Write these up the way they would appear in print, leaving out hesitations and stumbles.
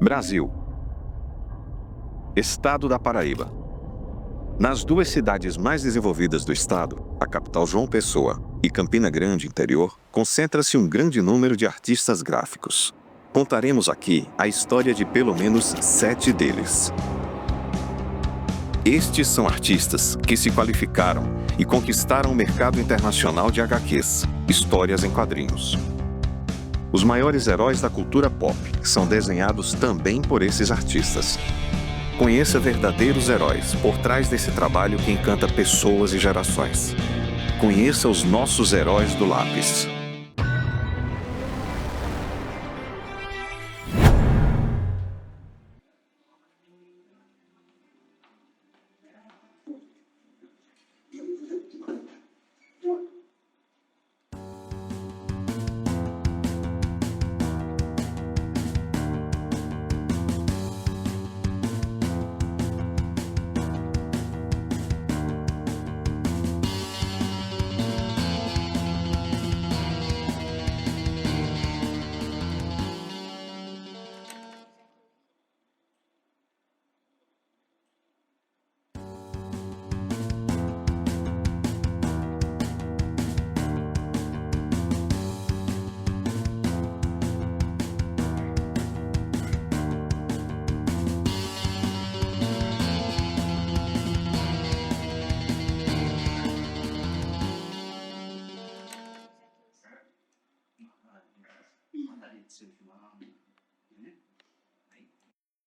Brasil. Estado da Paraíba. Nas duas cidades mais desenvolvidas do estado, a capital João Pessoa e Campina Grande, interior, concentra-se um grande número de artistas gráficos. Contaremos aqui a história de pelo menos 7 deles. Estes são artistas que se qualificaram e conquistaram o mercado internacional de HQs, histórias em quadrinhos. Os maiores heróis da cultura pop são desenhados também por esses artistas. Conheça verdadeiros heróis por trás desse trabalho que encanta pessoas e gerações. Conheça os nossos heróis do lápis.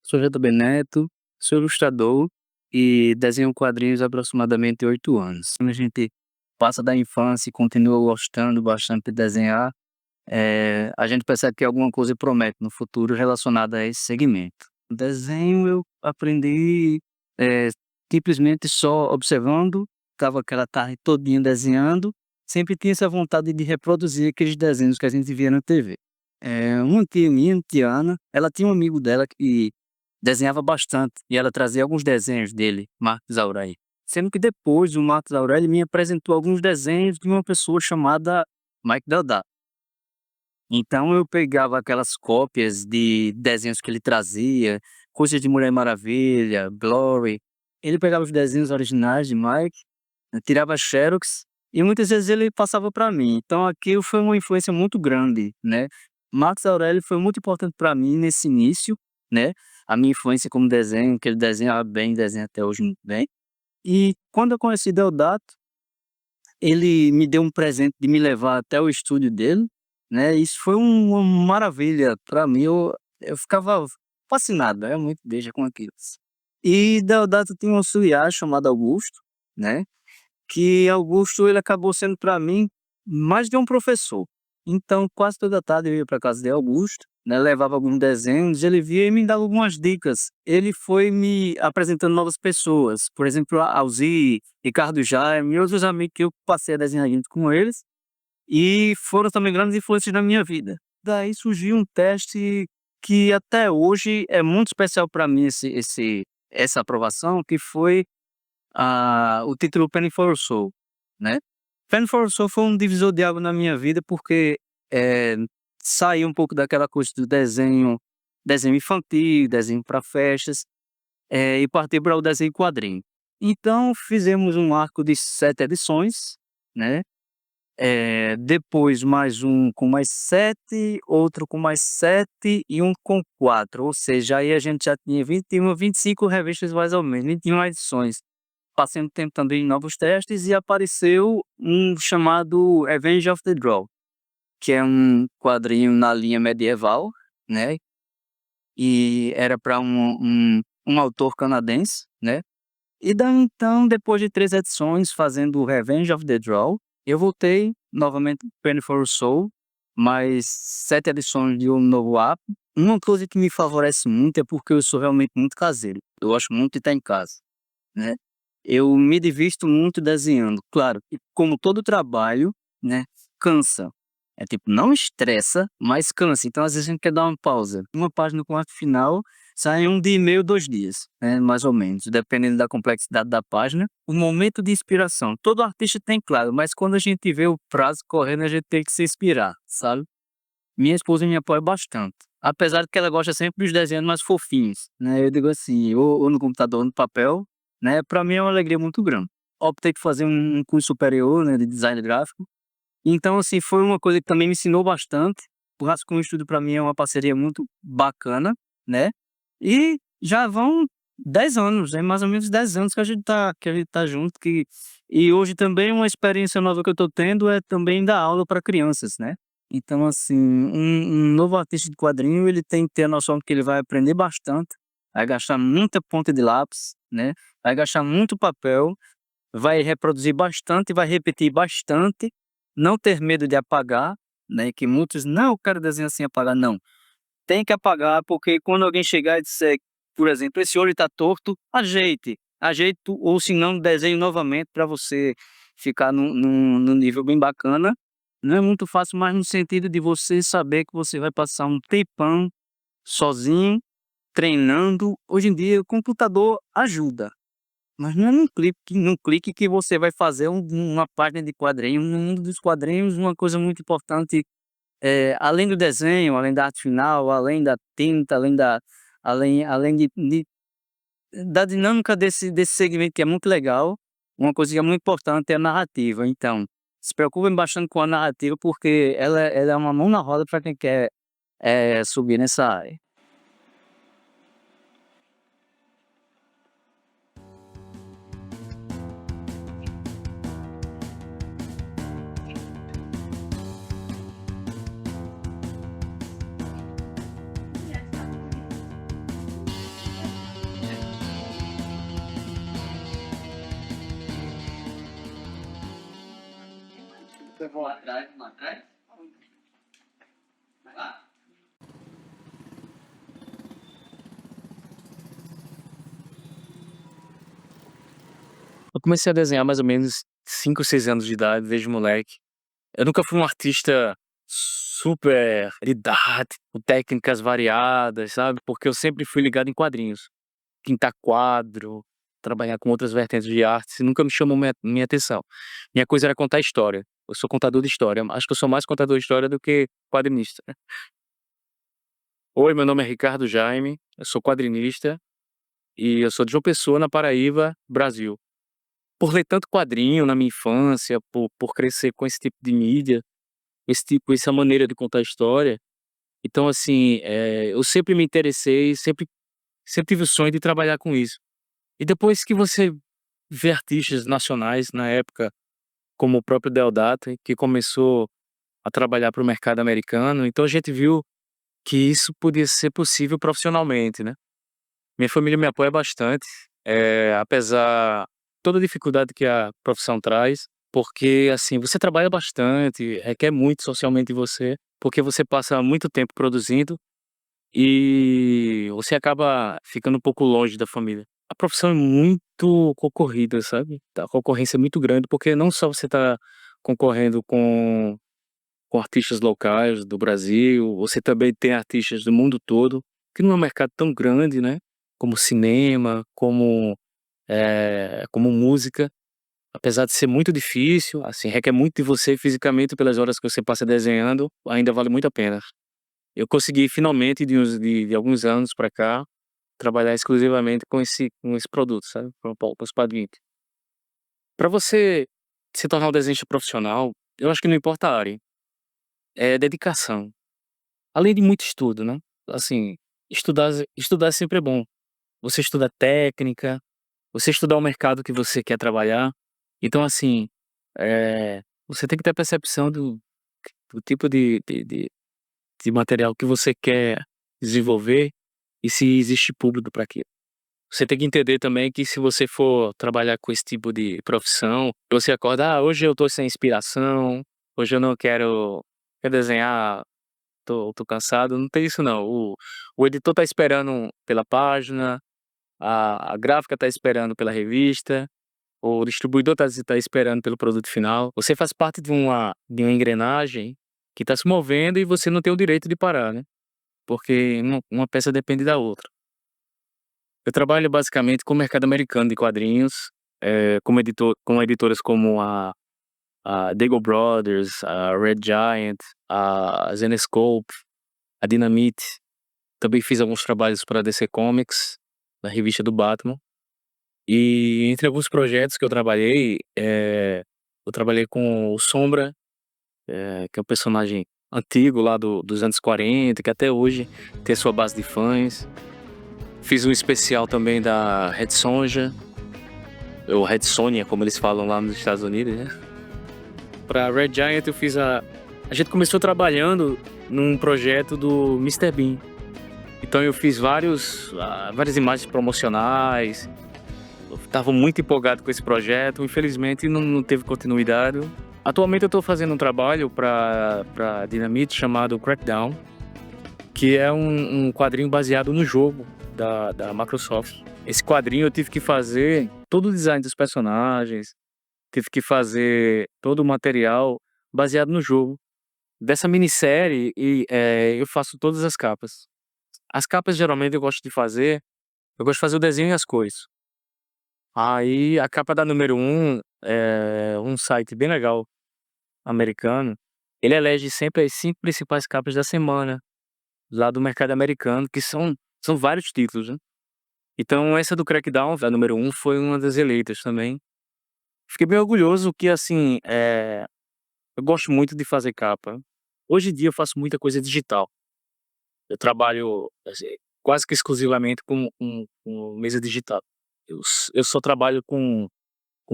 Sou JB Neto, sou ilustrador e desenho quadrinhos há aproximadamente 8 anos. Quando a gente passa da infância e continua gostando bastante de desenhar, a gente percebe que alguma coisa promete no futuro relacionada a esse segmento. O desenho eu aprendi, eh, simplesmente só observando, ficava aquela tarde todinha desenhando, sempre tinha essa vontade de reproduzir aqueles desenhos que a gente via na TV. Uma tia minha, tia Ana, ela tinha um amigo dela que desenhava bastante e ela trazia alguns desenhos dele, Marcos Aurélio. Sendo que depois o Marcos Aurélio me apresentou alguns desenhos de uma pessoa chamada Mike Deodato. Então eu pegava aquelas cópias de desenhos que ele trazia, coisas de Mulher Maravilha, Glory. Ele pegava os desenhos originais de Mike, tirava xerox e muitas vezes ele passava para mim. Então aquilo foi uma influência muito grande, né. Marcos Aurélio foi muito importante para mim nesse início, né, a minha influência como desenho, que ele desenhava bem, desenha até hoje muito bem. E quando eu conheci Deodato, ele me deu um presente de me levar até o estúdio dele, né, isso foi uma maravilha para mim, eu ficava fascinado, realmente, veja com aquilo. E Deodato tinha um auxiliar chamado Augusto, né, que Augusto ele acabou sendo para mim mais de um professor. Então quase toda tarde eu ia para casa de Augusto, né, levava alguns desenhos, ele via e me dava algumas dicas. Ele foi me apresentando novas pessoas, por exemplo, a Alzir, Ricardo Jaime e outros amigos que eu passei a desenhar junto com eles, e foram também grandes influências na minha vida. Daí surgiu um teste que até hoje é muito especial para mim essa aprovação, que foi o título Penny for Your Soul, né. Penny for Your Soul foi um divisor de água na minha vida, porque, eh, saí um pouco daquela coisa do desenho infantil, desenho para festas, e parti para o desenho em quadrinho. Então fizemos um arco de 7 edições, né, depois mais um com mais 7, outro com mais 7 e um com 4, ou seja, aí a gente já tinha 21, 25 revistas mais ou menos, 21 edições. Passei um tempo também em novos testes e apareceu um chamado Revenge of the Draw, que é um quadrinho na linha medieval, né, e era para um autor canadense, né. E daí então, depois de 3 edições fazendo o Revenge of the Draw, eu voltei novamente para Penny for Your Soul, mais 7 edições de um novo arco. Uma coisa que me favorece muito é porque eu sou realmente muito caseiro, eu gosto muito de estar em casa, né. Eu me divirto muito desenhando. Claro que como todo trabalho, né, cansa. É tipo, não estressa, mas cansa. Então às vezes a gente quer dar uma pausa. Uma página com arte final sai em 1 dia e meio, 2 dias, né, mais ou menos, dependendo da complexidade da página. O momento de inspiração, todo artista tem, claro, mas quando a gente vê o prazo correndo, a gente tem que se inspirar, sabe. Minha esposa me apoia bastante. apesar de que ela gosta sempre dos desenhos mais fofinhos, né, eu digo assim, ou no computador ou no papel, né, pra mim é uma alegria muito grande. Optei por fazer um curso superior, né, de design gráfico, então assim, foi uma coisa que também me ensinou bastante. O Rascunho Estúdio pra mim é uma parceria muito bacana, né, e já vão 10 anos, é mais ou menos 10 anos que a gente tá junto, e hoje também uma experiência nova que eu tô tendo é também dar aula para crianças, né. Então assim, um novo artista de quadrinho, ele tem que ter a noção de que ele vai aprender bastante, vai gastar muita ponta de lápis, né, vai gastar muito papel, vai reproduzir bastante, vai repetir bastante, não ter medo de apagar, né, que muitos: "Não, eu quero desenhar sem apagar", não, tem que apagar, porque quando alguém chegar e disser, por exemplo: "Esse olho está torto", ajeite ou se não desenhe novamente para você ficar num nível bem bacana. Não é muito fácil, mas no sentido de você saber que você vai passar um tempão sozinho, treinando. Hoje em dia o computador ajuda, mas não é num clique que você vai fazer uma página de quadrinho. No mundo dos quadrinhos, uma coisa muito importante, além do desenho, além da arte final, além da tinta, além da dinâmica desse segmento que é muito legal, uma coisa que é muito importante é a narrativa. Então, se preocupem bastante com a narrativa, porque ela é uma mão na roda para quem quer, subir nessa área. Eu vou lá atrás, lá atrás. Vai lá. Eu comecei a desenhar mais ou menos 5, 6 anos de idade, desde moleque. Eu nunca fui um artista super didático, com técnicas variadas, sabe, porque eu sempre fui ligado em quadrinhos. Pintar quadro, trabalhar com outras vertentes de arte, nunca me chamou minha atenção. Minha coisa era contar história. Eu sou contador de história, acho que eu sou mais contador de história do que quadrinista, né. Oi, meu nome é Ricardo Jaime, eu sou quadrinista e eu sou de João Pessoa, na Paraíba, Brasil. Por ler tanto quadrinho na minha infância, por crescer com esse tipo de mídia, essa maneira de contar história, então assim, eu sempre me interessei, sempre tive o sonho de trabalhar com isso. E depois que você vê artistas nacionais na época, como o próprio Deodato, que começou a trabalhar para o mercado americano, então a gente viu que isso podia ser possível profissionalmente, né. Minha família me apoia bastante, apesar toda a dificuldade que a profissão traz, porque, assim, você trabalha bastante, requer muito socialmente de você, porque você passa muito tempo produzindo e você acaba ficando um pouco longe da família. A profissão é muito concorrida, sabe, a concorrência é muito grande, porque não só você está concorrendo com artistas locais do Brasil, você também tem artistas do mundo todo, que não é um mercado tão grande, né, como cinema, como música, apesar de ser muito difícil, assim, requer muito de você fisicamente pelas horas que você passa desenhando, ainda vale muito a pena. Eu consegui finalmente de alguns anos pra cá, trabalhar exclusivamente com esse produto, sabe, com os quadrinhos. Pra você se tornar um desenhista profissional, eu acho que não importa a área, é dedicação. Além de muito estudo, né, assim, estudar sempre é bom. Você estuda técnica, você estudar o mercado que você quer trabalhar, então assim, você tem que ter percepção do tipo de material que você quer desenvolver e se existe público para aquilo. Você tem que entender também que se você for trabalhar com esse tipo de profissão, você acorda: "Ah, hoje eu tô sem inspiração, hoje eu não quero desenhar, tô cansado", não tem isso não. O editor tá esperando pela página, a gráfica tá esperando pela revista, o distribuidor tá esperando pelo produto final. Você faz parte de uma engrenagem que tá se movendo e você não tem o direito de parar, né, porque uma peça depende da outra. Eu trabalho basicamente com o mercado americano de quadrinhos, com editoras como a Daigle Brothers, a Red Giant, a Zenescope, a Dynamite. Também fiz alguns trabalhos para DC Comics, na revista do Batman. E entre alguns projetos que eu trabalhei com o Sombra, que é um personagem antigo lá dos anos 40, que até hoje tem sua base de fãs. Fiz um especial também da Red Sonja, ou Red Sonja, como eles falam lá nos Estados Unidos, né? Pra Red Giant eu fiz A gente começou trabalhando num projeto do Mr. Bean. Então eu fiz várias imagens promocionais. Eu tava muito empolgado com esse projeto, infelizmente não teve continuidade. Atualmente eu tô fazendo um trabalho pra Dynamite chamado Crackdown, que é um quadrinho baseado no jogo da Microsoft. Esse quadrinho eu tive que fazer todo o design dos personagens, tive que fazer todo o material baseado no jogo. Dessa minissérie, eu faço todas as capas. As capas geralmente eu gosto de fazer o desenho e as cores. Aí a capa da número um é um site bem legal, americano. Ele elege sempre as 5 principais capas da semana, lá do mercado americano, que são vários títulos, né. Então essa do Crackdown, a número um, foi uma das eleitas também. Fiquei bem orgulhoso que, assim, eu gosto muito de fazer capa. Hoje em dia eu faço muita coisa digital. Eu trabalho, assim, quase que exclusivamente com mesa digital. Eu só trabalho com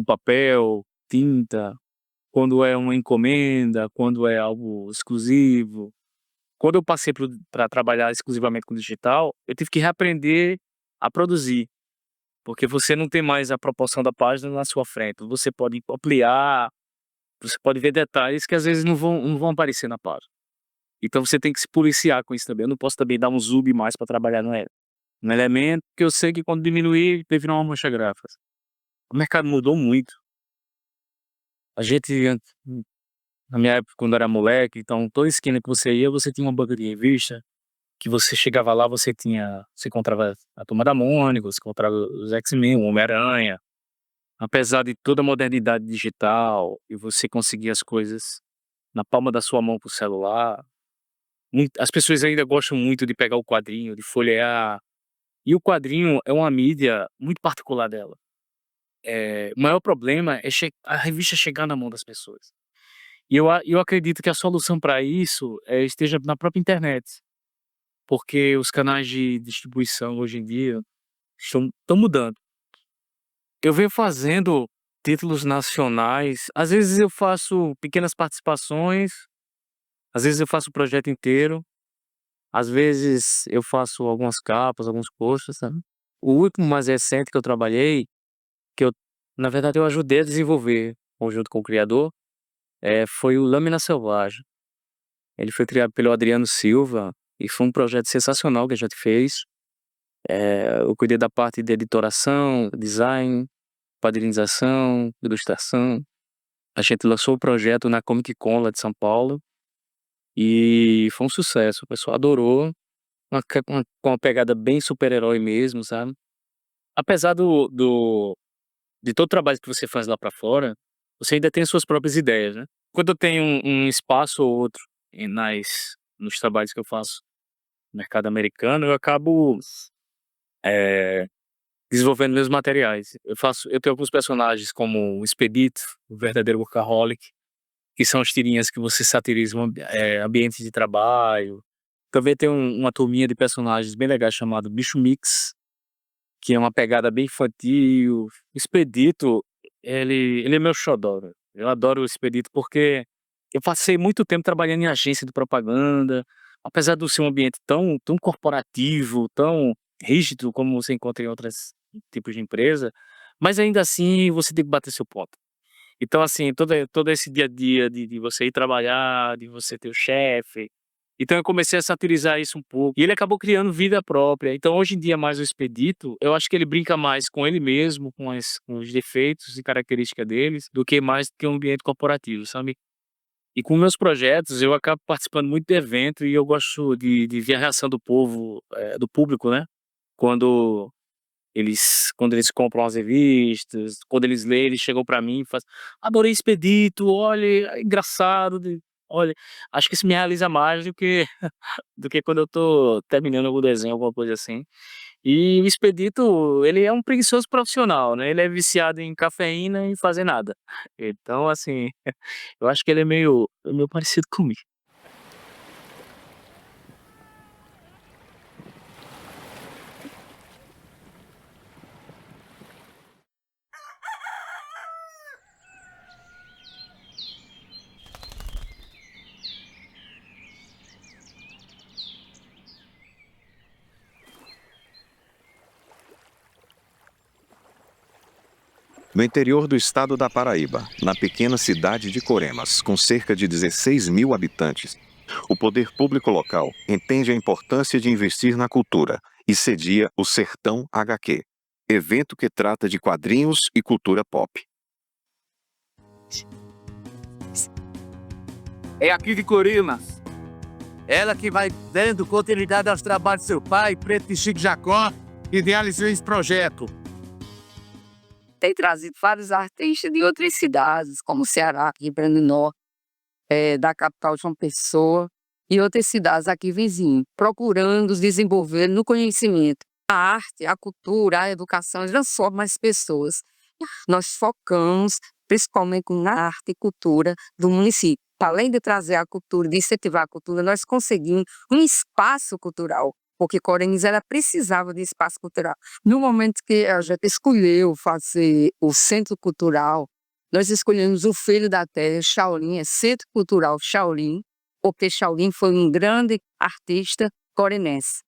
papel, tinta, quando é uma encomenda, quando é algo exclusivo. Quando eu passei para trabalhar exclusivamente com digital, eu tive que reaprender a produzir, porque você não tem mais a proporção da página na sua frente. Você pode ampliar, você pode ver detalhes que às vezes não vão aparecer na página. Então você tem que se policiar com isso também. Eu não posso também dar um zoom mais para trabalhar no elemento, que eu sei que quando diminuir vai virar uma mancha gráfica. O mercado mudou muito. A gente Na minha época, quando eu era moleque, então toda esquina que você ia, você tinha uma banca de revista, que você chegava lá, você encontrava a Turma da Mônica, você encontrava os X-Men, o Homem-Aranha. Apesar de toda a modernidade digital e você conseguir as coisas na palma da sua mão com o celular, as pessoas ainda gostam muito de pegar o quadrinho, de folhear. E o quadrinho é uma mídia muito particular dela. O maior problema é a revista chegar na mão das pessoas. E eu acredito que a solução para isso, esteja na própria internet, porque os canais de distribuição hoje em dia estão mudando. Eu venho fazendo títulos nacionais, às vezes eu faço pequenas participações, às vezes eu faço o projeto inteiro, às vezes eu faço algumas capas, alguns posts, sabe. O último mais recente que eu trabalhei, que eu na verdade eu ajudei a desenvolver, junto com o criador, foi o Lâmina Selvagem. Ele foi criado pelo Adriano Silva e foi um projeto sensacional que a gente fez. Eu cuidei da parte de editoração, design, padrinização, ilustração. A gente lançou o projeto na Comic Con lá de São Paulo e foi um sucesso, o pessoal adorou, com uma pegada bem super-herói mesmo, sabe. Apesar de todo o trabalho que você faz lá pra fora, você ainda tem as suas próprias ideias, né. Quando eu tenho um espaço ou outro nos trabalhos que eu faço no mercado americano, eu acabo, eh, desenvolvendo meus materiais. Eu tenho alguns personagens como o Expedito, o verdadeiro workaholic, que são as tirinhas que você satiriza ambientes de trabalho. Também tem uma turminha de personagens bem legais chamado Bicho Mix, que é uma pegada bem infantil. O Expedito, ele é meu xodó, velho. Eu adoro o Expedito porque eu passei muito tempo trabalhando em agência de propaganda, apesar de ser um ambiente tão corporativo, tão rígido como você encontra em outros tipos de empresa, mas ainda assim você tem que bater seu ponto. Então, assim, todo esse dia a dia de você ir trabalhar, de você ter o chefe, então eu comecei a satirizar isso um pouco, e ele acabou criando vida própria. Então hoje em dia mais o Expedito, eu acho que ele brinca mais com ele mesmo, com os defeitos e características deles, do que mais do que um ambiente corporativo, sabe. E com meus projetos eu acabo participando muito de evento e eu gosto de ver a reação do povo, do público, né, quando quando eles compram as revistas, quando eles leem, eles chegam pra mim e fazem: "Adorei Expedito, olha, é engraçado, Olha, acho que isso me realiza mais do que do que quando eu tô terminando algum desenho, alguma coisa assim. E o Expedito, ele é um preguiçoso profissional, né, ele é viciado em cafeína e fazer nada. Então, assim, eu acho que ele é meio parecido comigo. No interior do estado da Paraíba, na pequena cidade de Coremas, com cerca de 16 mil habitantes, o poder público local entende a importância de investir na cultura e cedia o Sertão HQ, evento que trata de quadrinhos e cultura pop. É aqui de Corimas. Ela que vai dando continuidade aos trabalhos do seu pai, Preto e Chico Jacó, idealizou esse projeto. Tem trazido vários artistas de outras cidades, como Ceará, aqui em Brandinó, da capital João Pessoa, e outras cidades aqui vizinhas, procurando desenvolver no conhecimento. A arte, a cultura, a educação transforma as pessoas. Nós focamos principalmente na arte e cultura do município. Além de trazer a cultura, de incentivar a cultura, nós conseguimos um espaço cultural, porque Corenes ela precisava de espaço cultural. No momento que a gente escolheu fazer o Centro Cultural, nós escolhemos o Filho da Terra, Shaolin, é Centro Cultural Shaolin, porque Shaolin foi um grande artista corenense.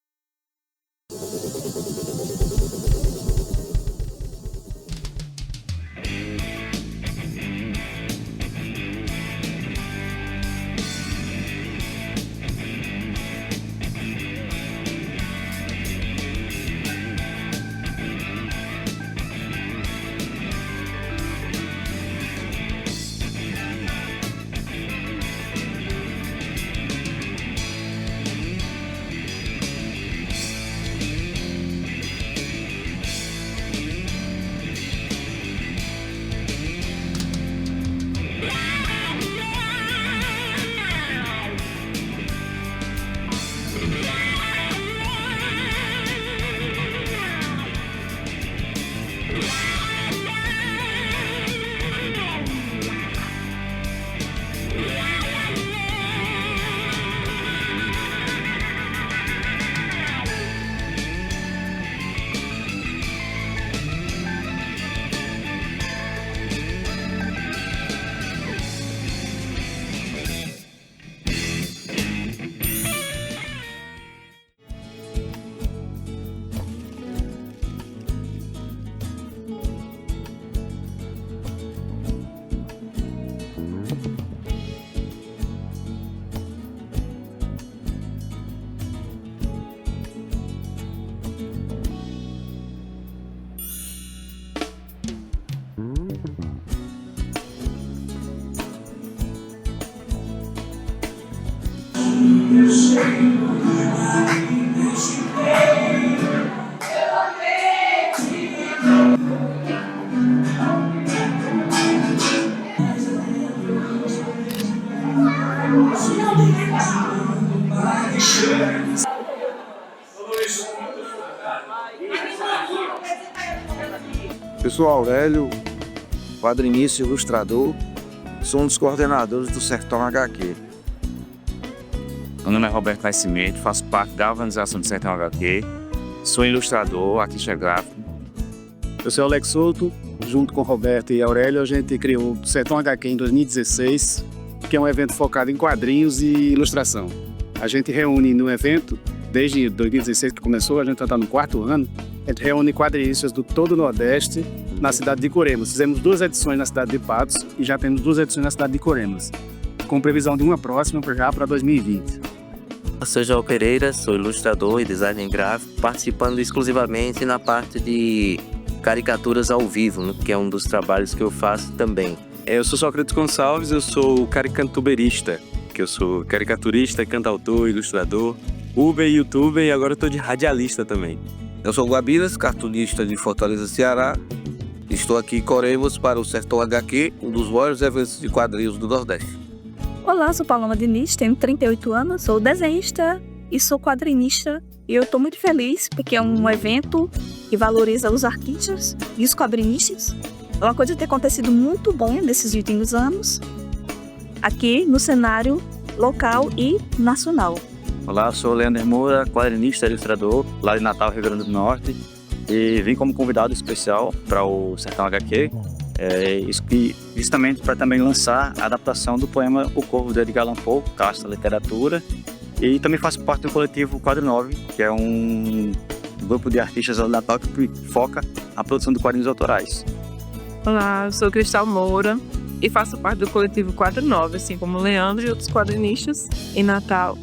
Eu sou Aurélio, quadrinista e ilustrador, sou um dos coordenadores do Sertão HQ. Meu nome é Roberto Nascimento, faço parte da organização do Sertão HQ, sou ilustrador, artista gráfico. Eu sou Alex Souto, junto com Roberto e Aurélio, a gente criou o Sertão HQ em 2016, que é um evento focado em quadrinhos e ilustração. A gente reúne no evento, desde 2016 que começou, a gente está no 4º ano, a gente reúne quadrinistas do todo o Nordeste na cidade de Coremas. Fizemos 2 edições na cidade de Patos e já temos 2 edições na cidade de Coremas, com previsão de uma próxima já para 2020. Eu sou João Pereira, sou ilustrador e designer gráfico, participando exclusivamente na parte de caricaturas ao vivo, né, que é um dos trabalhos que eu faço também. Eu sou Sócrates Gonçalves, eu sou caricantuberista, que eu sou caricaturista, cantautor, ilustrador, Uber, youtuber e agora eu tô de radialista também. Eu sou Guabiras, cartunista de Fortaleza, Ceará. Estou aqui em Coremas para o Sertão HQ, um dos maiores eventos de quadrinhos do Nordeste. Olá, Olá, sou Paloma Diniz, tenho 38 anos, sou desenhista e sou quadrinista. E eu estou muito feliz porque é um evento que valoriza os artistas e os quadrinistas. É uma coisa que tem acontecido muito bom nesses últimos anos, aqui no cenário local e nacional. Olá, sou Leandro Moura, quadrinista e ilustrador, lá de Natal, Rio Grande do Norte. E vim como convidado especial para o Sertão HQ, justamente para também lançar a adaptação do poema O Corvo de Edgar Allan Poe, Casta Literatura. E também faço parte do coletivo Quadro 9, que é um grupo de artistas lá de Natal que foca na produção de quadrinhos autorais. Olá, eu sou Cristal Moura e faço parte do coletivo Quadro 9, assim como o Leandro e outros quadrinistas em Natal.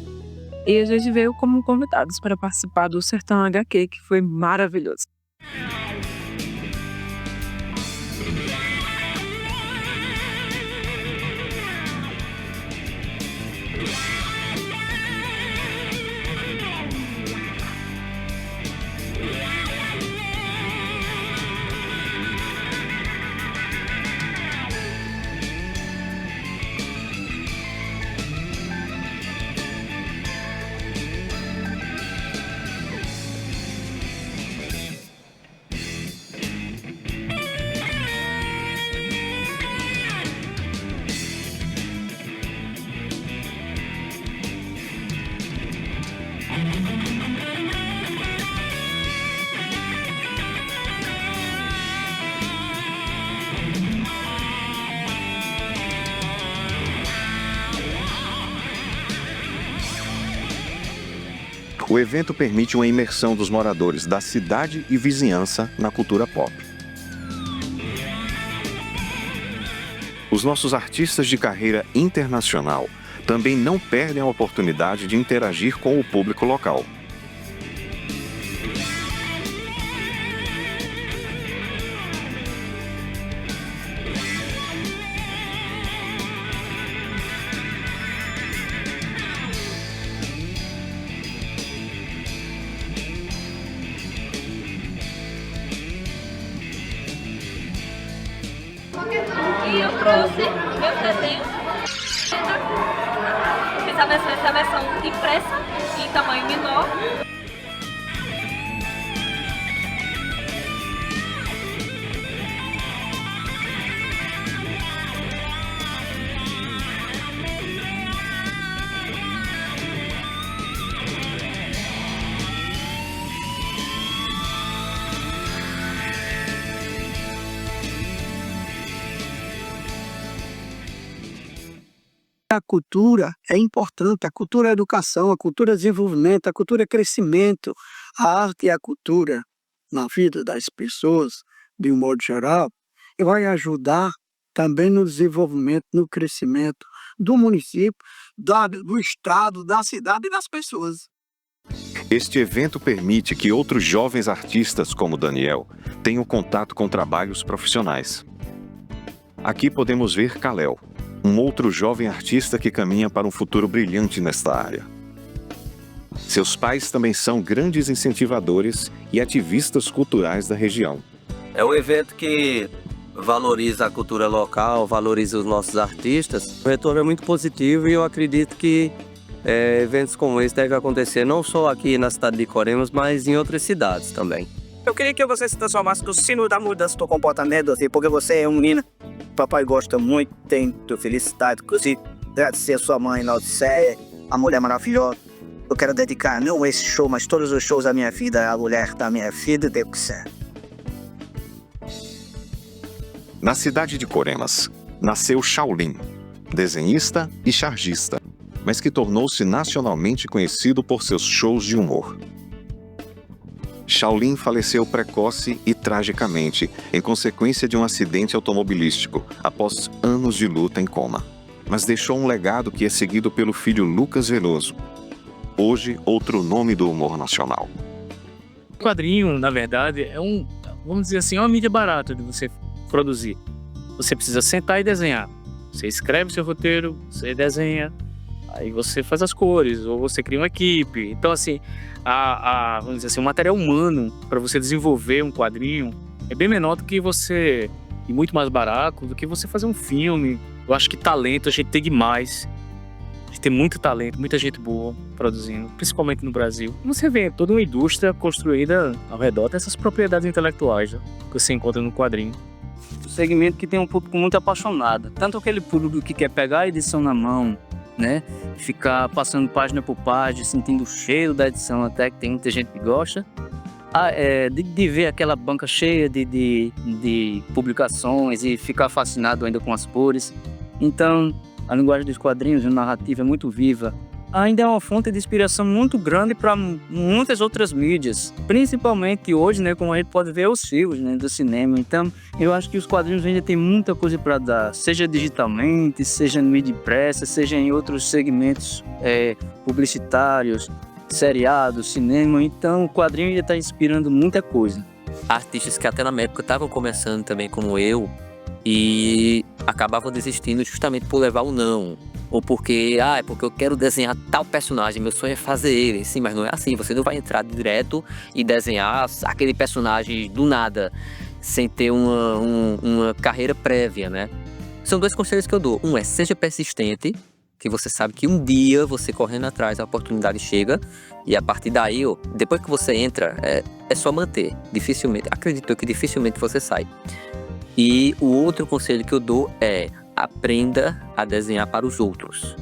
E a gente veio como convidados para participar do Sertão HQ, que foi maravilhoso. O evento permite uma imersão dos moradores da cidade e vizinhança na cultura pop. Os nossos artistas de carreira internacional também não perdem a oportunidade de interagir com o público local. E eu trouxe meu desenho. Fiz essa versão impressa em tamanho menor. A cultura é importante, a cultura é educação, a cultura é desenvolvimento, a cultura é crescimento. A arte e a cultura na vida das pessoas, de um modo geral, vai ajudar também no desenvolvimento, no crescimento do município, do estado, da cidade e das pessoas. Este evento permite que outros jovens artistas como Daniel tenham contato com trabalhos profissionais. Aqui podemos ver Kalel, um outro jovem artista que caminha para um futuro brilhante nesta área. Seus pais também são grandes incentivadores e ativistas culturais da região. É um evento que valoriza a cultura local, valoriza os nossos artistas. O retorno é muito positivo e eu acredito que eventos como esse devem acontecer não só aqui na cidade de Coremas, mas em outras cidades também. Eu queria que você se transformasse no sino da mudança do comportamento, assim, porque você é um menino. Papai gosta muito, tem tua felicidade, inclusive, agradecer a sua mãe, Laodiceia, a mulher maravilhosa. Eu quero dedicar não esse show, mas todos os shows da minha vida, a mulher da minha vida, Deus quiser. Na cidade de Coremas, nasceu Shaolin, desenhista e chargista, mas que tornou-se nacionalmente conhecido por seus shows de humor. Shaolin faleceu precoce e tragicamente em consequência de um acidente automobilístico após anos de luta em coma. Mas deixou um legado que é seguido pelo filho Lucas Veloso, hoje outro nome do humor nacional. O quadrinho, na verdade, vamos dizer assim, é uma mídia barata de você produzir. Você precisa sentar e desenhar. Você escreve seu roteiro, você desenha, aí você faz as cores, ou você cria uma equipe. Então, assim, vamos dizer assim, o material humano para você desenvolver um quadrinho é bem menor do que você, e muito mais barato do que você fazer um filme. Eu acho que talento a gente tem demais. tem muito talento, muita gente boa produzindo, principalmente no Brasil. Você vê toda uma indústria construída ao redor dessas propriedades intelectuais, né, que você encontra no quadrinho. Um segmento que tem um público muito apaixonado, tanto aquele público que quer pegar a edição na mão, né, ficar passando página por página, sentindo o cheiro da edição, até que tem muita gente que gosta, de ver aquela banca cheia de publicações e ficar fascinado ainda com as cores. Então, a linguagem dos quadrinhos, a narrativa é muito viva. Ainda é uma fonte de inspiração muito grande para muitas outras mídias, principalmente hoje, né, como a gente pode ver os filmes, né, do cinema. Então, eu acho que os quadrinhos ainda tem muita coisa para dar, seja digitalmente, seja em mídia impressa, seja em outros segmentos publicitários, seriados, cinema. Então, o quadrinho ainda está inspirando muita coisa. Artistas que até na época estavam começando também como eu e acabavam desistindo justamente por levar o não. Ou porque, é porque eu quero desenhar tal personagem, meu sonho é fazer ele. Sim, mas não é assim, você não vai entrar direto e desenhar aquele personagem do nada, sem ter uma carreira prévia, né? São 2 conselhos que eu dou. Um é, seja persistente, que você sabe que um dia você correndo atrás, a oportunidade chega, e a partir daí, depois que você entra, é só manter. Dificilmente, acredito que dificilmente você sai. E o outro conselho que eu dou é, aprenda a desenhar para os outros.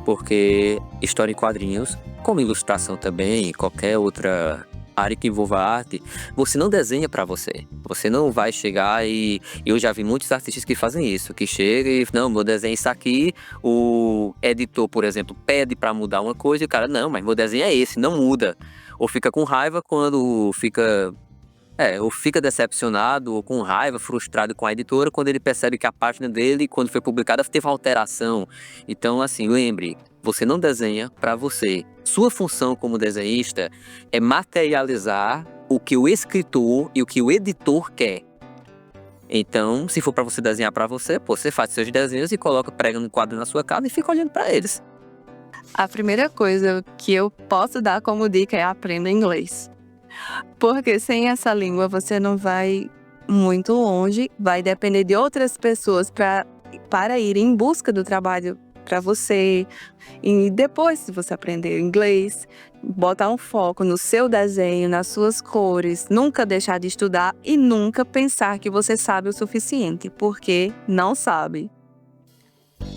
Porque história em quadrinhos, como ilustração também, qualquer outra área que envolva arte, você não desenha para você. Você não vai chegar e eu já vi muitos artistas que fazem isso, que chegam e não, meu desenho é isso aqui, o editor, por exemplo, pede para mudar uma coisa e o cara, não, mas meu desenho é esse, não muda. Ou fica com raiva quando ou fica decepcionado ou com raiva, frustrado com a editora quando ele percebe que a página dele, quando foi publicada, teve uma alteração. Então, assim, lembre, você não desenha para você. Sua função como desenhista é materializar o que o escritor e o que o editor quer. Então, se for para você desenhar para você, você faz seus desenhos e coloca, prega no quadro na sua casa e fica olhando para eles. A primeira coisa que eu posso dar como dica é aprenda inglês. Porque sem essa língua você não vai muito longe, vai depender de outras pessoas para ir em busca do trabalho para você. E depois, se você aprender inglês, botar um foco no seu desenho, nas suas cores, nunca deixar de estudar e nunca pensar que você sabe o suficiente, porque não sabe.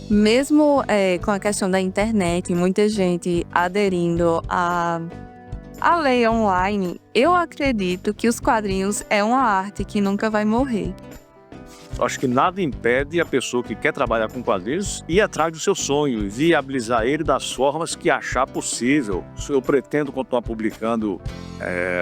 Mesmo com a questão da internet, muita gente aderindo a lei online, eu acredito que os quadrinhos é uma arte que nunca vai morrer. Acho que nada impede a pessoa que quer trabalhar com quadrinhos ir atrás do seu sonho e viabilizar ele das formas que achar possível. Eu pretendo continuar publicando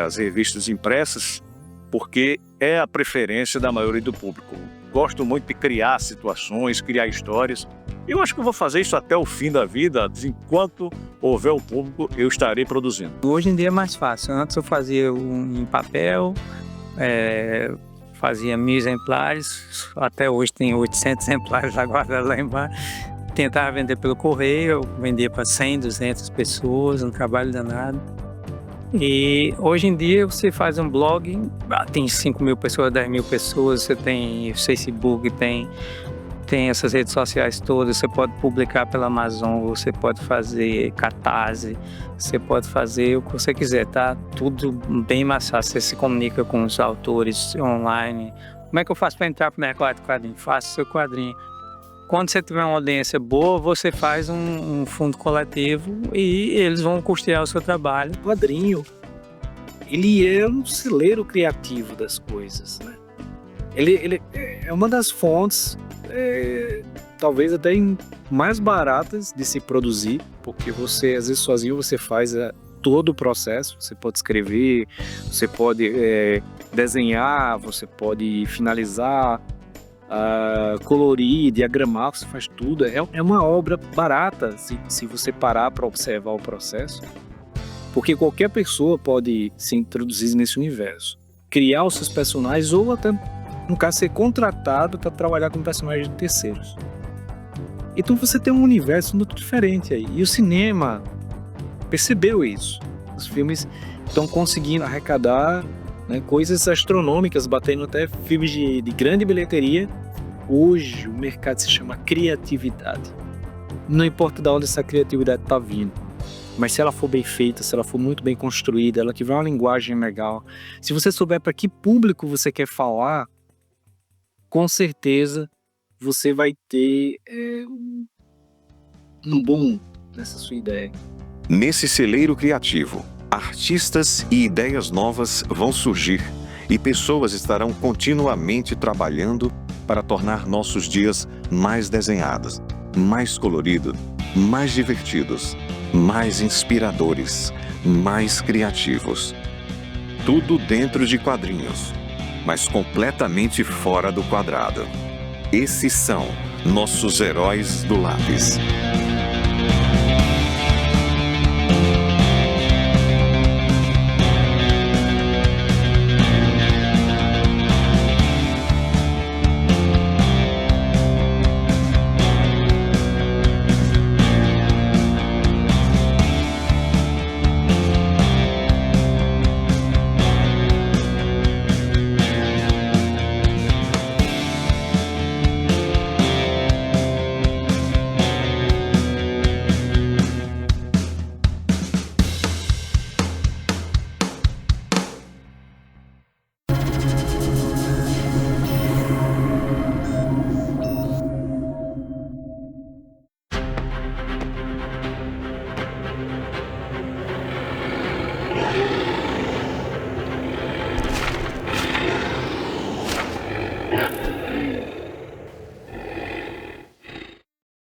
as revistas impressas porque é a preferência da maioria do público. Gosto muito de criar situações, criar histórias. Eu acho que eu vou fazer isso até o fim da vida, enquanto houver o público, eu estarei produzindo. Hoje em dia é mais fácil. Antes eu fazia em papel, fazia 1000 exemplares, até hoje tem 800 exemplares agora lá embaixo. Tentava vender pelo correio, vendia para 100, 200 pessoas, um trabalho danado. E hoje em dia você faz um blog, tem 5.000 pessoas, 10.000 pessoas, você tem Facebook, tem essas redes sociais todas, você pode publicar pela Amazon, você pode fazer Catarse, você pode fazer o que você quiser, tá? Tudo bem mais fácil, você se comunica com os autores online. Como é que eu faço para entrar para o mercado de quadrinho? Faça o seu quadrinho. Quando você tiver uma audiência boa, você faz um fundo coletivo e eles vão custear o seu trabalho. O quadrinho, ele é um celeiro criativo das coisas, né? Ele é uma das fontes, talvez até mais baratas de se produzir, porque você, às vezes, sozinho, você faz todo o processo. Você pode escrever, você pode desenhar, você pode finalizar, colorir, diagramar, você faz tudo. É uma obra barata se você parar para observar o processo, porque qualquer pessoa pode se introduzir nesse universo, criar os seus personagens ou até, no caso, ser contratado para trabalhar com personagens de terceiros. Então você tem um universo muito diferente aí. E o cinema percebeu isso. Os filmes estão conseguindo arrecadar, né, coisas astronômicas, batendo até filmes de grande bilheteria. Hoje o mercado se chama criatividade. não importa de onde essa criatividade está vindo, mas se ela for bem feita, se ela for muito bem construída, ela tiver uma linguagem legal, se você souber para que público você quer falar, com certeza você vai ter um bom nessa sua ideia. Nesse celeiro criativo, artistas e ideias novas vão surgir e pessoas estarão continuamente trabalhando para tornar nossos dias mais desenhados, mais coloridos, mais divertidos, mais inspiradores, mais criativos. Tudo dentro de quadrinhos, mas completamente fora do quadrado. Esses são nossos heróis do lápis.